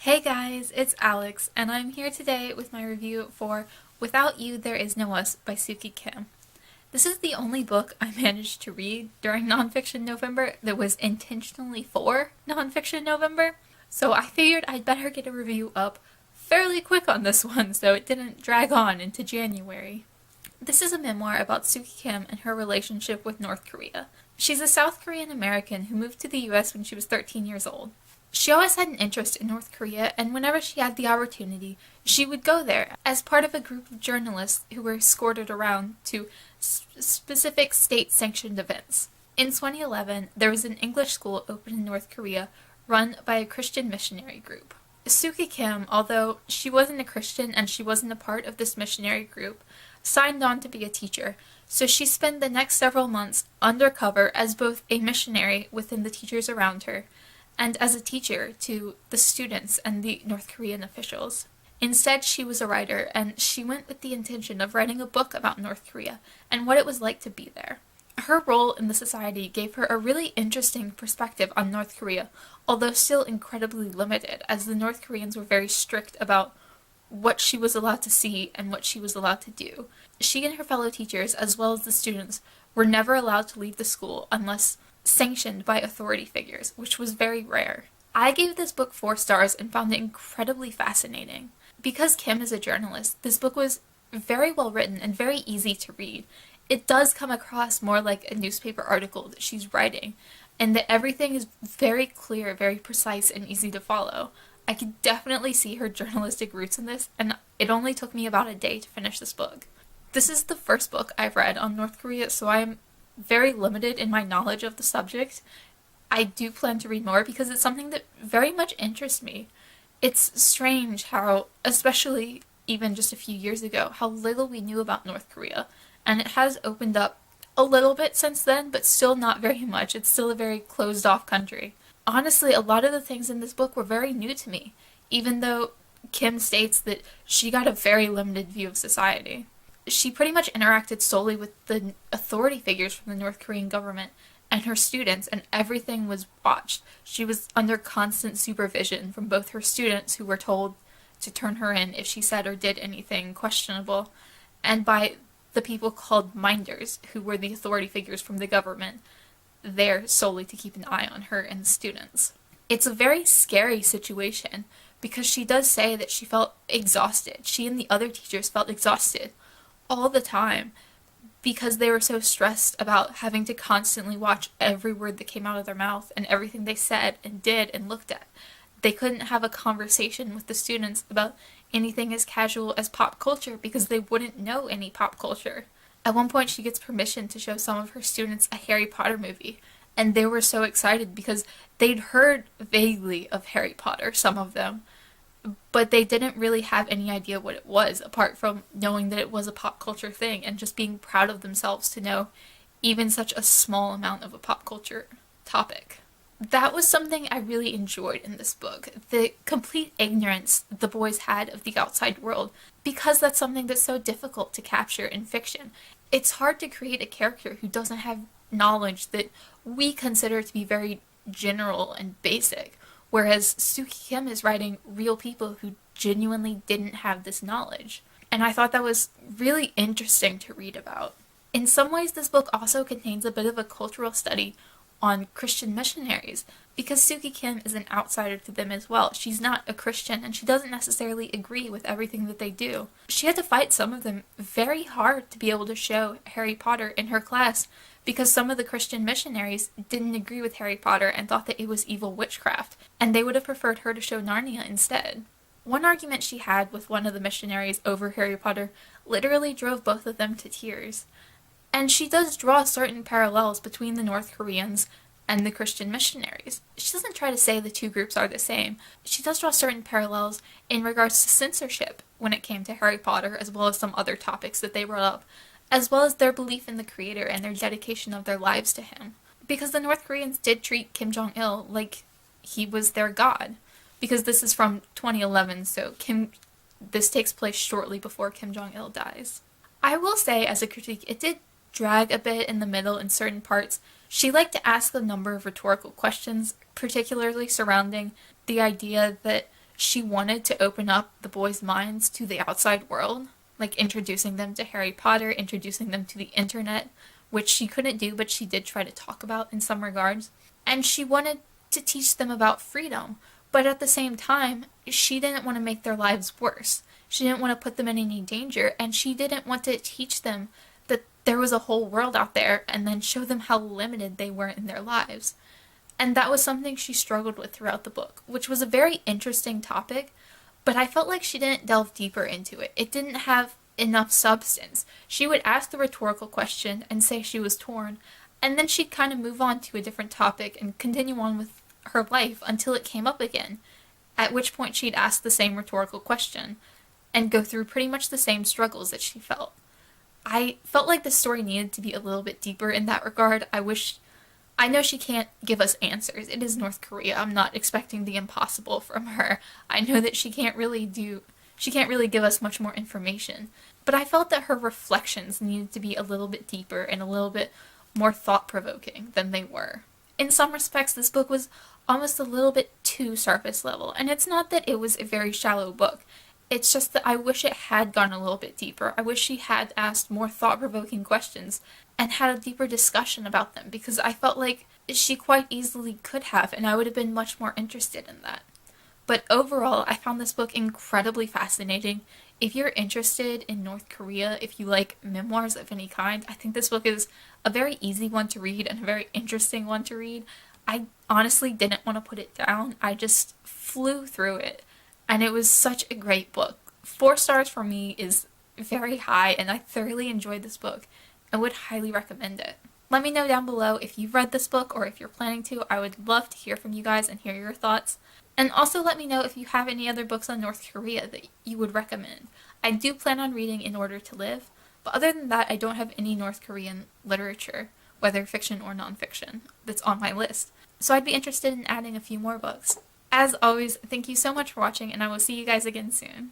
Hey guys, it's Alex, and I'm here today with my review for Without You There Is No Us by Suki Kim. This is the only book I managed to read during Nonfiction November that was intentionally for Nonfiction November, so I figured I'd better get a review up fairly quick on this one so it didn't drag on into January. This is a memoir about Suki Kim and her relationship with North Korea. She's a South Korean American who moved to the US when she was 13 years old. She always had an interest in North Korea, and whenever she had the opportunity, she would go there as part of a group of journalists who were escorted around to specific state-sanctioned events. In 2011, there was an English school opened in North Korea run by a Christian missionary group. Suki Kim, although she wasn't a Christian and she wasn't a part of this missionary group, signed on to be a teacher, so she spent the next several months undercover as both a missionary within the teachers around her and as a teacher to the students and the North Korean officials. Instead, she was a writer, and she went with the intention of writing a book about North Korea and what it was like to be there. Her role in the society gave her a really interesting perspective on North Korea, although still incredibly limited, as the North Koreans were very strict about what she was allowed to see and what she was allowed to do. She and her fellow teachers, as well as the students, were never allowed to leave the school unless sanctioned by authority figures, which was very rare. I gave this book 4 stars and found it incredibly fascinating. Because Kim is a journalist, this book was very well written and very easy to read. It does come across more like a newspaper article that she's writing, and that everything is very clear, very precise, and easy to follow. I could definitely see her journalistic roots in this, and it only took me about a day to finish this book. This is the first book I've read on North Korea, so I am very limited in my knowledge of the subject. I do plan to read more because it's something that very much interests me. It's strange how, especially even just a few years ago, how little we knew about North Korea, and it has opened up a little bit since then, but still not very much. It's still a very closed off country. Honestly, a lot of the things in this book were very new to me, even though Kim states that she got a very limited view of society. She pretty much interacted solely with the authority figures from the North Korean government and her students, and everything was watched. She was under constant supervision from both her students, who were told to turn her in if she said or did anything questionable, and by the people called minders, who were the authority figures from the government, there solely to keep an eye on her and the students. It's a very scary situation because she does say that she felt exhausted. She and the other teachers felt exhausted all the time because they were so stressed about having to constantly watch every word that came out of their mouth and everything they said and did and looked at. They couldn't have a conversation with the students about anything as casual as pop culture because they wouldn't know any pop culture. At one point, she gets permission to show some of her students a Harry Potter movie, and they were so excited because they'd heard vaguely of Harry Potter, some of them, but they didn't really have any idea what it was, apart from knowing that it was a pop culture thing and just being proud of themselves to know even such a small amount of a pop culture topic. That was something I really enjoyed in this book, the complete ignorance the boys had of the outside world, because that's something that's so difficult to capture in fiction. It's hard to create a character who doesn't have knowledge that we consider to be very general and basic, whereas Suki Kim is writing real people who genuinely didn't have this knowledge. And I thought that was really interesting to read about. In some ways, this book also contains a bit of a cultural study on Christian missionaries, because Suki Kim is an outsider to them as well. She's not a Christian, and she doesn't necessarily agree with everything that they do. She had to fight some of them very hard to be able to show Harry Potter in her class, because some of the Christian missionaries didn't agree with Harry Potter and thought that it was evil witchcraft, and they would have preferred her to show Narnia instead. One argument she had with one of the missionaries over Harry Potter literally drove both of them to tears. And she does draw certain parallels between the North Koreans and the Christian missionaries. She doesn't try to say the two groups are the same. She does draw certain parallels in regards to censorship when it came to Harry Potter, as well as some other topics that they brought up, as well as their belief in the creator and their dedication of their lives to him. Because the North Koreans did treat Kim Jong-il like he was their god. Because this is from 2011, so this takes place shortly before Kim Jong-il dies. I will say, as a critique, it did drag a bit in the middle in certain parts. She liked to ask a number of rhetorical questions, particularly surrounding the idea that she wanted to open up the boys' minds to the outside world, like introducing them to Harry Potter, introducing them to the internet, which she couldn't do, but she did try to talk about in some regards. And she wanted to teach them about freedom, but at the same time, she didn't want to make their lives worse. She didn't want to put them in any danger, and she didn't want to teach them that there was a whole world out there and then show them how limited they were in their lives. And that was something she struggled with throughout the book, which was a very interesting topic, but I felt like she didn't delve deeper into it. It didn't have enough substance. She would ask the rhetorical question and say she was torn, and then she'd kind of move on to a different topic and continue on with her life until it came up again, at which point she'd ask the same rhetorical question and go through pretty much the same struggles that she felt. I felt like the story needed to be a little bit deeper in that regard. I know she can't give us answers. It is North Korea. I'm not expecting the impossible from her. I know that she can't really give us much more information. But I felt that her reflections needed to be a little bit deeper and a little bit more thought-provoking than they were. In some respects, this book was almost a little bit too surface level, and it's not that it was a very shallow book. It's just that I wish it had gone a little bit deeper. I wish she had asked more thought-provoking questions and had a deeper discussion about them, because I felt like she quite easily could have, and I would have been much more interested in that. But overall, I found this book incredibly fascinating. If you're interested in North Korea, if you like memoirs of any kind, I think this book is a very easy one to read and a very interesting one to read. I honestly didn't want to put it down. I just flew through it. And it was such a great book. 4 stars for me is very high, and I thoroughly enjoyed this book and would highly recommend it. Let me know down below if you've read this book or if you're planning to. I would love to hear from you guys and hear your thoughts. And also let me know if you have any other books on North Korea that you would recommend. I do plan on reading In Order to Live, but other than that, I don't have any North Korean literature, whether fiction or nonfiction, that's on my list. So I'd be interested in adding a few more books. As always, thank you so much for watching, and I will see you guys again soon.